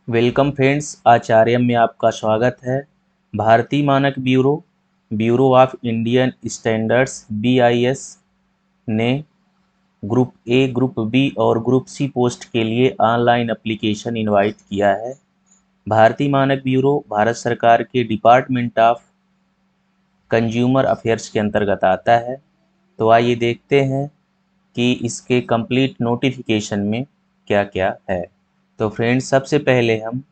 Welcome friends, आचार्य में आपका स्वागत है। भारतीय मानक bureau of Indian standards BIS ने ग्रुप ए, ग्रुप बी और ग्रुप सी पोस्ट के लिए ऑनलाइन एप्लीकेशन इनवाइट किया है। भारतीय मानक ब्यूरो भारत सरकार के डिपार्टमेंट ऑफ कंज्यूमर अफेयर्स के अंतर्गत आता है। तो आइए देखते हैं कि इसके कंप्लीट नोटिफिकेशन में क्या क्या है। तो फ्रेंड्स, सबसे पहले हम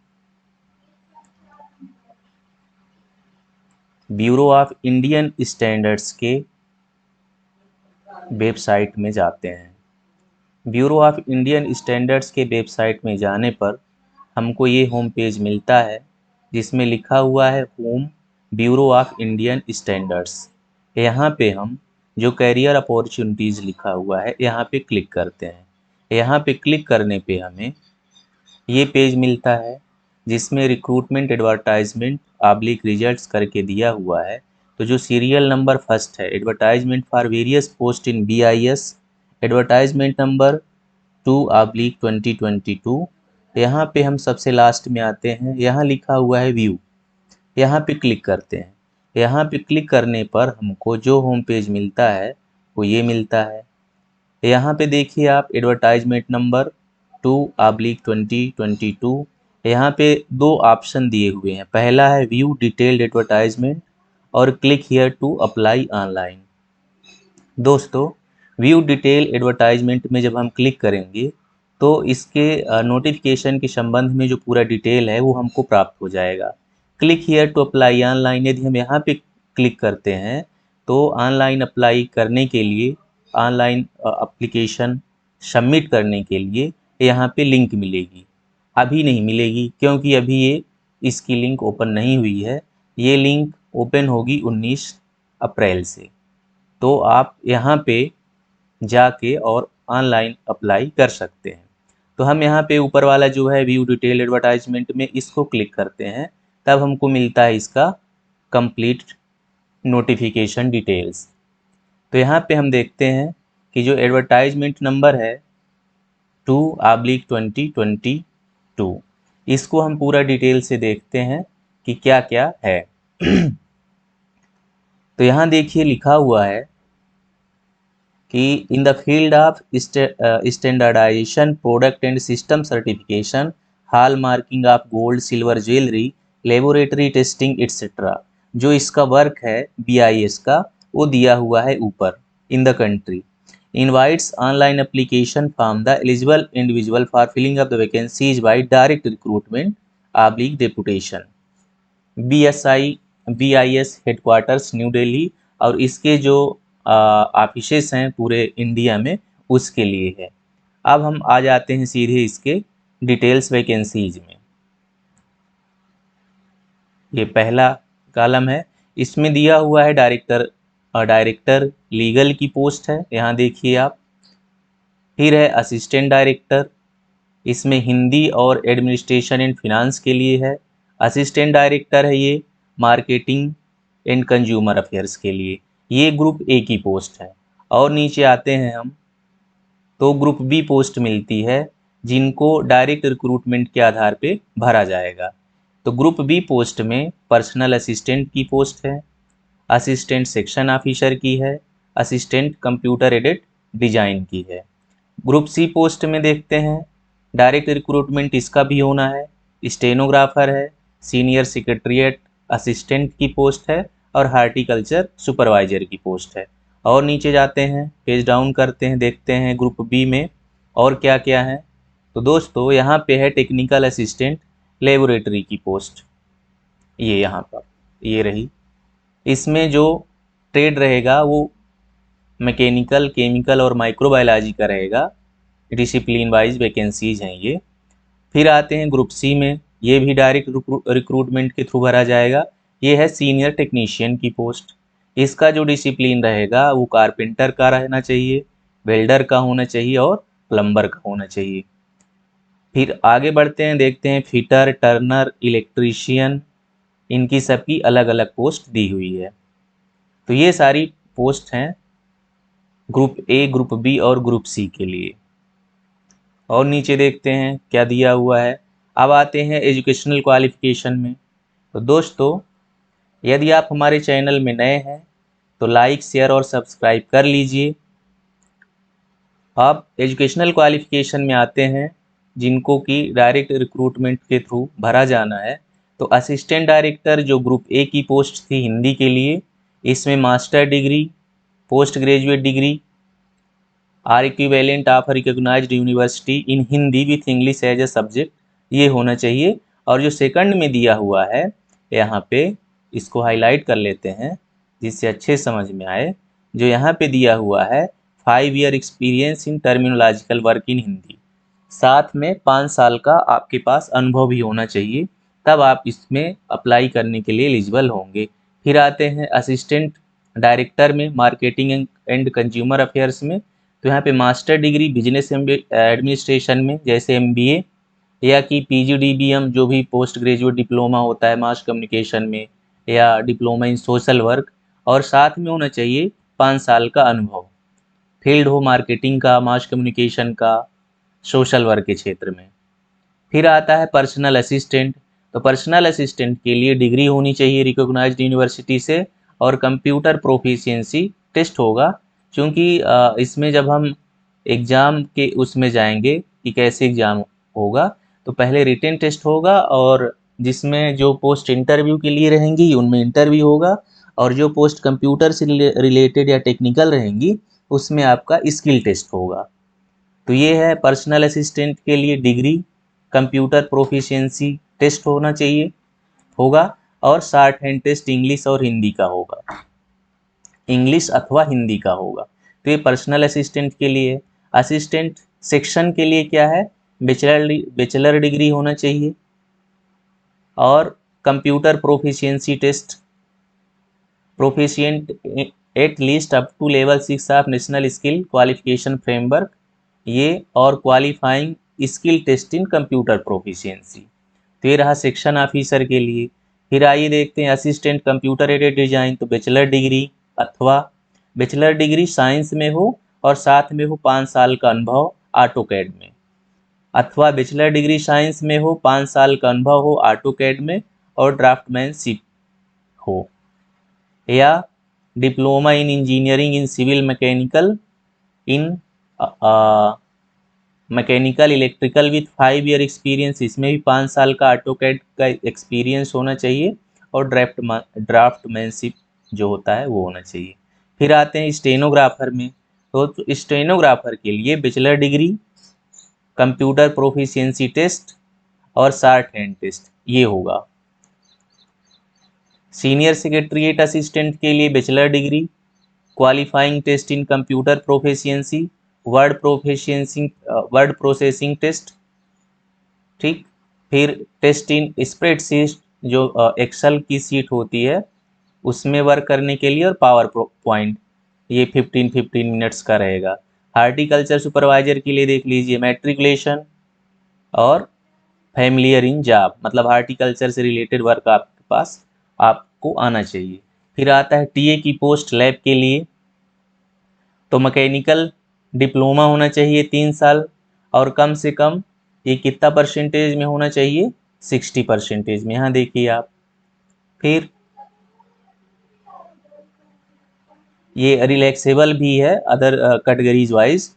ब्यूरो ऑफ इंडियन स्टैंडर्ड्स के वेबसाइट में जाते हैं। ब्यूरो ऑफ इंडियन स्टैंडर्ड्स के वेबसाइट में जाने पर हमको ये होम पेज मिलता है, जिसमें लिखा हुआ है home bureau of Indian standards. यहाँ पे हम जो कैरियर अपॉर्चुनिटीज़ लिखा हुआ है यहाँ पे क्लिक करते हैं। यहाँ पे क्लिक करने पे हमें ये पेज मिलता है, जिसमें रिक्रूटमेंट एडवर्टाइजमेंट ऑब्लिक रिजल्ट्स करके दिया हुआ है। तो जो सीरियल नंबर फर्स्ट है, advertisement for various post in BIS, advertisement number 2/2022। यहाँ पे हम सबसे लास्ट में आते हैं, यहाँ लिखा हुआ है व्यू। यहाँ पे क्लिक करते हैं। यहाँ पे क्लिक करने पर हमको जो होम पेज मिलता है वो ये मिलता है। यहाँ पे देखिए आप, एडवर्टाइजमेंट नंबर 2/2022। यहाँ पे दो ऑप्शन दिए हुए हैं। पहला है व्यू डिटेल्ड एडवर्टाइजमेंट और click here to apply online. दोस्तों, व्यू डिटेल एडवर्टाइजमेंट में जब हम क्लिक करेंगे तो इसके नोटिफिकेशन के संबंध में जो पूरा डिटेल है वो हमको प्राप्त हो जाएगा। Click here to apply online, यदि हम यहाँ पे क्लिक करते हैं तो ऑनलाइन अप्लाई करने के लिए, ऑनलाइन एप्लीकेशन सबमिट करने के लिए यहाँ पे लिंक मिलेगी। अभी नहीं मिलेगी, क्योंकि अभी ये इसकी लिंक ओपन नहीं हुई है। ये लिंक ओपन होगी 19 अप्रैल से। तो आप यहाँ पे जाके और ऑनलाइन अप्लाई कर सकते हैं। तो हम यहाँ पे ऊपर वाला जो है व्यू डिटेल एडवर्टाइजमेंट में, इसको क्लिक करते हैं, तब हमको मिलता है इसका कंप्लीट नोटिफिकेशन डिटेल्स। तो यहाँ पे हम देखते हैं कि जो एडवर्टाइजमेंट नंबर है 2/2022, इसको हम पूरा डिटेल से देखते हैं कि क्या क्या है। तो यहाँ देखिए लिखा हुआ है कि in the field of standardisation product and system certification, hall marking of gold silver jewellery, laboratory testing etcetera, जो इसका वर्क है BIS का, वो दिया हुआ है ऊपर। In the country invites online application from the eligible individual for filling up the vacancies by direct recruitment oblique deputation. BIS headquarters New Delhi, और इसके जो ऑफिसेस हैं पूरे इंडिया में, उसके लिए है। अब हम आ जाते हैं सीधे इसके डिटेल्स वैकेंसीज में। ये पहला कॉलम है, इसमें दिया हुआ है डायरेक्टर लीगल की पोस्ट है, यहाँ देखिए आप। फिर है असिस्टेंट डायरेक्टर, इसमें हिंदी और एडमिनिस्ट्रेशन एंड फिनांस के लिए है। असिस्टेंट डायरेक्टर है ये मार्केटिंग एंड कंज्यूमर अफेयर्स के लिए। ये ग्रुप ए की पोस्ट है। और नीचे आते हैं हम, तो ग्रुप बी पोस्ट मिलती है, जिनको डायरेक्ट रिक्रूटमेंट के आधार पे भरा जाएगा। तो ग्रुप बी पोस्ट में पर्सनल असिस्टेंट की पोस्ट है, असिस्टेंट सेक्शन ऑफिसर की है, असिस्टेंट कंप्यूटर एडेड डिजाइन की है। ग्रुप सी पोस्ट में देखते हैं, डायरेक्ट रिक्रूटमेंट इसका भी होना है, स्टेनोग्राफर है, सीनियर सेक्रेटरीट असिस्टेंट की पोस्ट है, और हार्टिकल्चर सुपरवाइजर की पोस्ट है। और नीचे जाते हैं, पेज डाउन करते हैं, देखते हैं ग्रुप बी में और क्या क्या है। तो दोस्तों, यहाँ पे है टेक्निकल असिस्टेंट लेबोरेटरी की पोस्ट, ये यहाँ पर ये रही। इसमें जो ट्रेड रहेगा वो मैकेनिकल, केमिकल और माइक्रोबायोलॉजी का रहेगा। डिसिप्लिन वाइज वैकेंसीज हैं ये। फिर आते हैं ग्रुप सी में, ये भी डायरेक्ट रिक्रूटमेंट के थ्रू भरा जाएगा। ये है सीनियर टेक्नीशियन की पोस्ट। इसका जो डिसिप्लिन रहेगा वो कारपेंटर का रहना चाहिए, वेल्डर का होना चाहिए और प्लम्बर का होना चाहिए। फिर आगे बढ़ते हैं, देखते हैं फिटर, टर्नर, इलेक्ट्रीशियन, इनकी सबकी अलग अलग पोस्ट दी हुई है। तो ये सारी पोस्ट हैं ग्रुप ए, ग्रुप बी और ग्रुप सी के लिए। और नीचे देखते हैं क्या दिया हुआ है, अब आते हैं एजुकेशनल क्वालिफिकेशन में। तो दोस्तों, यदि आप हमारे चैनल में नए हैं तो लाइक, शेयर और सब्सक्राइब कर लीजिए। अब एजुकेशनल क्वालिफिकेशन में आते हैं जिनको कि डायरेक्ट रिक्रूटमेंट के थ्रू भरा जाना है। तो असिस्टेंट डायरेक्टर जो ग्रुप ए की पोस्ट थी हिंदी के लिए, इसमें master degree, post graduate degree or equivalent of recognised university in Hindi with English as a subject, ये होना चाहिए। और जो सेकंड में दिया हुआ है यहाँ पे, इसको हाईलाइट कर लेते हैं जिससे अच्छे समझ में आए। जो यहाँ पे दिया हुआ है 5 year experience in terminological work in Hindi, साथ में 5 साल का आपके पास अनुभव भी होना चाहिए, तब आप इसमें अप्लाई करने के लिए एलिजिबल होंगे। फिर आते हैं असिस्टेंट डायरेक्टर में मार्केटिंग एंड कंज्यूमर अफेयर्स में। तो यहाँ पे मास्टर डिग्री बिजनेस एडमिनिस्ट्रेशन में, जैसे MBA या कि PGDBM जो भी पोस्ट ग्रेजुएट डिप्लोमा होता है मास कम्युनिकेशन में, या डिप्लोमा इन सोशल वर्क, और साथ में होना चाहिए 5 साल का अनुभव, फील्ड हो मार्केटिंग का, मास कम्युनिकेशन का, सोशल वर्क के क्षेत्र में। फिर आता है पर्सनल असिस्टेंट। तो पर्सनल असिस्टेंट के लिए डिग्री होनी चाहिए रिकॉग्नाइज्ड यूनिवर्सिटी से, और कंप्यूटर प्रोफिशिएंसी टेस्ट होगा। क्योंकि इसमें जब हम एग्ज़ाम के उसमें जाएंगे कि कैसे एग्ज़ाम होगा, तो पहले रिटन टेस्ट होगा, और जिसमें जो पोस्ट इंटरव्यू के लिए रहेंगी उनमें इंटरव्यू होगा, और जो पोस्ट कंप्यूटर से रिलेटेड या टेक्निकल रहेंगी उसमें आपका स्किल टेस्ट होगा। तो ये है पर्सनल असिस्टेंट के लिए डिग्री, कंप्यूटर प्रोफिशिएंसी टेस्ट होना चाहिए होगा, और शॉर्ट हैंड टेस्ट इंग्लिश और हिंदी का होगा, इंग्लिश अथवा हिंदी का होगा। तो ये पर्सनल असिस्टेंट के लिए। असिस्टेंट सेक्शन के लिए क्या है, बैचलर डिग्री होना चाहिए, और computer proficiency test, proficient at least up to level 6 of national skill qualification framework, ये, और qualifying skill test in computer proficiency. तो ये रहा सेक्शन ऑफिसर के लिए। फिर आइए देखते हैं असिस्टेंट कंप्यूटर एडेड डिजाइन। तो बैचलर डिग्री अथवा बैचलर डिग्री साइंस में हो और साथ में हो 5 साल का अनुभव ऑटोकैड में, अथवा बैचलर डिग्री साइंस में हो 5 साल का अनुभव हो ऑटोकैड में और ड्राफ्टमैनशिप हो, या diploma in engineering in civil mechanical in mechanical electrical with 5 year experience, इसमें भी 5 साल का ऑटोकैड का एक्सपीरियंस होना चाहिए, और ड्राफ्टमैनशिप जो होता है वो होना चाहिए। फिर आते हैं स्टेनोग्राफर में। तो स्टेनोग्राफर के लिए bachelor degree, computer proficiency test और शॉर्ट हैंड टेस्ट ये होगा। सीनियर सेक्रेटरीट असिस्टेंट के लिए bachelor degree, qualifying test in computer proficiency, word processing test, ठीक। फिर टेस्ट इन स्प्रेडशीट जो एक्सेल की सीट होती है उसमें वर्क करने के लिए, और पावर पॉइंट, ये 15 मिनट्स का रहेगा। हार्टिकल्चर सुपरवाइजर के लिए देख लीजिए मैट्रिकुलेशन और फैमिलियर इन जॉब, मतलब हार्टिकल्चर से रिलेटेड वर्क आपके पास आपको आना चाहिए। फिर आता है टीए की पोस्ट लैब के लिए। तो मैकेनिकल डिप्लोमा होना चाहिए 3 साल, और कम से कम ये कितना परसेंटेज में होना चाहिए, 60% में, यहाँ देखिए आप। फिर ये रिलैक्सेबल भी है अदर कैटेगरीज वाइज।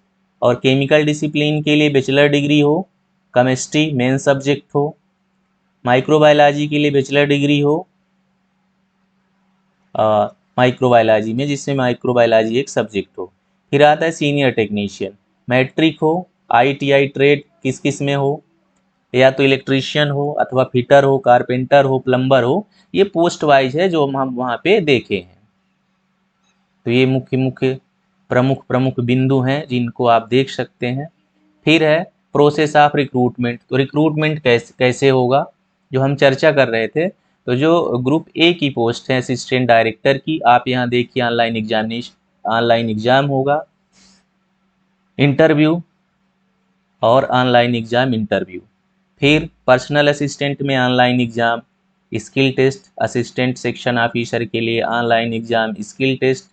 और केमिकल डिसिप्लिन के लिए बैचलर डिग्री हो, केमिस्ट्री मेन सब्जेक्ट हो, माइक्रोबायोलॉजी के लिए बैचलर डिग्री हो माइक्रोबायोलॉजी में, जिसमें माइक्रोबायोलॉजी एक सब्जेक्ट हो। फिर आता है सीनियर टेक्नीशियन, मैट्रिक हो, ITI ट्रेड किस किस में हो, या तो इलेक्ट्रीशियन हो अथवा फिटर हो, कारपेंटर हो, प्लम्बर हो, ये पोस्ट वाइज है जो हम वहाँ पे देखे हैं। तो ये मुख्य मुख्य प्रमुख बिंदु हैं जिनको आप देख सकते हैं। फिर है प्रोसेस ऑफ रिक्रूटमेंट। तो रिक्रूटमेंट कैसे होगा, जो हम चर्चा कर रहे थे। तो जो ग्रुप ए की पोस्ट है असिस्टेंट डायरेक्टर की, आप यहाँ देखिए ऑनलाइन एग्जाम होगा, इंटरव्यू और ऑनलाइन एग्जाम इंटरव्यू। फिर पर्सनल असिस्टेंट में online exam, skill test, assistant section officer के लिए online exam, skill test,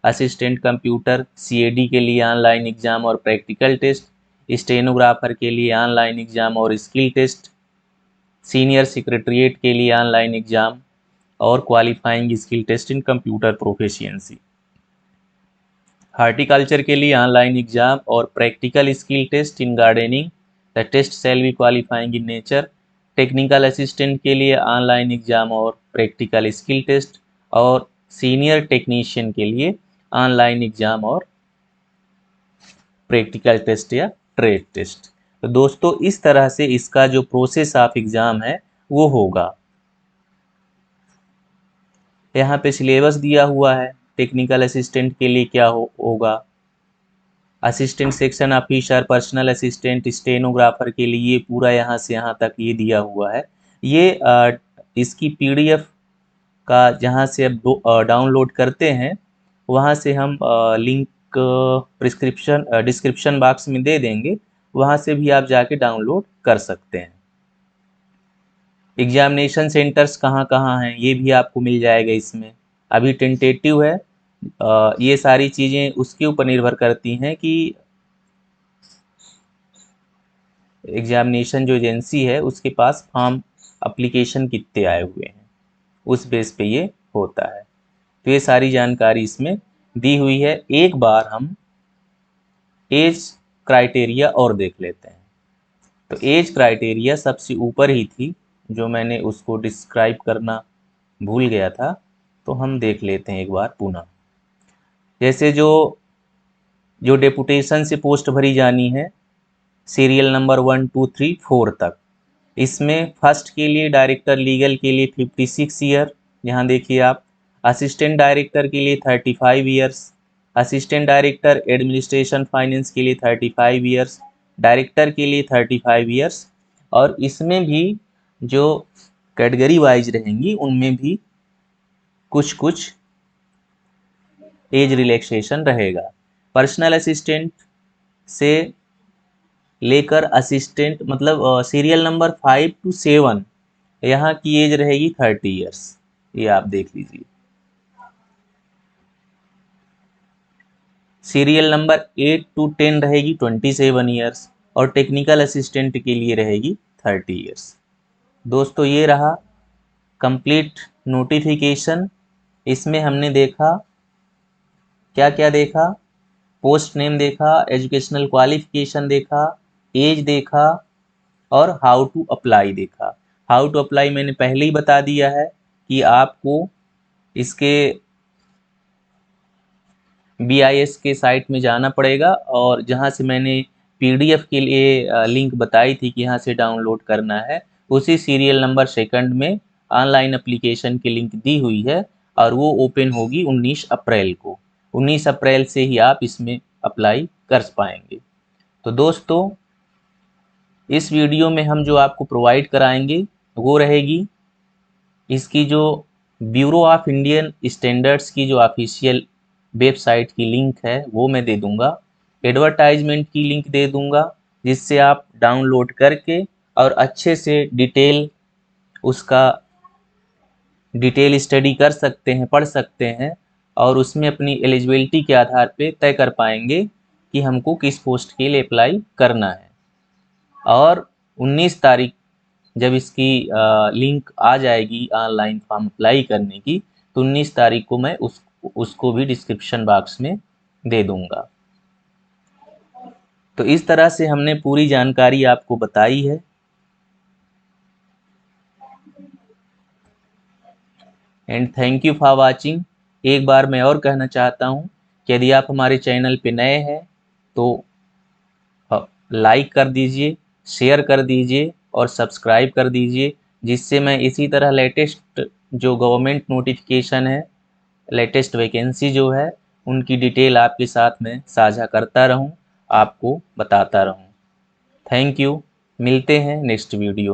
assistant computer CAD के लिए ऑनलाइन एग्जाम और प्रैक्टिकल टेस्ट, स्टेनोग्राफर के लिए ऑनलाइन एग्जाम और स्किल टेस्ट, सीनियर सेक्रेटरीट के लिए ऑनलाइन एग्ज़ाम और qualifying skill test in computer proficiency. Horticulture के लिए ऑनलाइन एग्ज़ाम और practical skill test in gardening, the test shall be qualifying in nature. Technical assistant के लिए online exam और practical skill test, और सीनियर टेक्नीशियन के लिए ऑनलाइन एग्ज़ाम और प्रैक्टिकल टेस्ट या ट्रेड टेस्ट। तो दोस्तों इस तरह से इसका जो प्रोसेस ऑफ एग्ज़ाम है वो होगा। यहाँ पे सिलेबस दिया हुआ है। टेक्निकल असिस्टेंट के लिए क्या होगा, assistant section officer, personal assistant, stenographer के लिए पूरा यहाँ से यहाँ तक ये दिया हुआ है। ये इसकी पीडीएफ का जहाँ से अब डाउनलोड करते हैं वहाँ से हम लिंक डिस्क्रिप्शन बॉक्स में दे देंगे, वहाँ से भी आप जाके डाउनलोड कर सकते हैं। एग्जामिनेशन सेंटर्स कहाँ कहाँ हैं ये भी आपको मिल जाएगा इसमें। अभी टेंटेटिव है, ये सारी चीज़ें उसके ऊपर निर्भर करती हैं कि एग्जामिनेशन जो एजेंसी है उसके पास फॉर्म अप्लीकेशन कितने आए हुए हैं, उस बेस पे ये होता है। तो ये सारी जानकारी इसमें दी हुई है। एक बार हम एज क्राइटेरिया और देख लेते हैं। तो एज क्राइटेरिया सबसे ऊपर ही थी, जो मैंने उसको डिस्क्राइब करना भूल गया था, तो हम देख लेते हैं एक बार पुनः। जैसे जो डेपुटेशन से पोस्ट भरी जानी है, सीरियल नंबर 1 2 3 4 तक, इसमें फर्स्ट के लिए डायरेक्टर लीगल के लिए 56 ईयर, यहाँ देखिए आप। असिस्टेंट डायरेक्टर के लिए 35 years, assistant director administration finance के लिए 35 ईयर्स, डायरेक्टर के लिए 35 ईयर्स। और इसमें भी जो कैटेगरी वाइज रहेंगी उनमें भी कुछ कुछ एज रिलैक्सेशन रहेगा। पर्सनल असिस्टेंट से लेकर असिस्टेंट मतलब सीरियल नंबर 5 to 7 यहाँ की एज रहेगी 30 ईयर्स, ये आप देख लीजिए। सीरियल नंबर 8 to 10 रहेगी 27 ईयर्स, और टेक्निकल असिस्टेंट के लिए रहेगी 30 ईयर्स। दोस्तों ये रहा कंप्लीट नोटिफिकेशन। इसमें हमने देखा क्या क्या देखा, पोस्ट नेम देखा, एजुकेशनल क्वालिफिकेशन देखा, एज देखा, और हाउ टू अप्लाई देखा। हाउ टू अप्लाई मैंने पहले ही बता दिया है कि आपको इसके BIS के साइट में जाना पड़ेगा, और जहाँ से मैंने PDF के लिए लिंक बताई थी कि यहाँ से डाउनलोड करना है, उसी सीरियल नंबर 2 में ऑनलाइन एप्लीकेशन की लिंक दी हुई है, और वो ओपन होगी 19 अप्रैल को। 19 अप्रैल से ही आप इसमें अप्लाई कर पाएंगे। तो दोस्तों इस वीडियो में हम जो आपको प्रोवाइड कराएंगे वो रहेगी इसकी जो ब्यूरो ऑफ इंडियन स्टैंडर्ड्स की जो ऑफिशियल वेबसाइट की लिंक है वो मैं दे दूंगा, एडवर्टाइजमेंट की लिंक दे दूंगा, जिससे आप डाउनलोड करके और अच्छे से उसका डिटेल स्टडी कर सकते हैं, पढ़ सकते हैं, और उसमें अपनी एलिजिबिलिटी के आधार पे तय कर पाएंगे कि हमको किस पोस्ट के लिए अप्लाई करना है। और 19 तारीख जब इसकी लिंक आ जाएगी ऑनलाइन फॉर्म अप्लाई करने की, तो 19 तारीख को मैं उसको भी डिस्क्रिप्शन बॉक्स में दे दूंगा। तो इस तरह से हमने पूरी जानकारी आपको बताई है। And thank you for watching. एक बार मैं और कहना चाहता हूँ कि यदि आप हमारे चैनल पे नए हैं तो लाइक कर दीजिए, शेयर कर दीजिए और सब्सक्राइब कर दीजिए, जिससे मैं इसी तरह लेटेस्ट जो गवर्नमेंट नोटिफिकेशन है, लेटेस्ट वैकेंसी जो है, उनकी डिटेल आपके साथ में साझा करता रहूं, आपको बताता रहूं। थैंक यू, मिलते हैं नेक्स्ट वीडियो।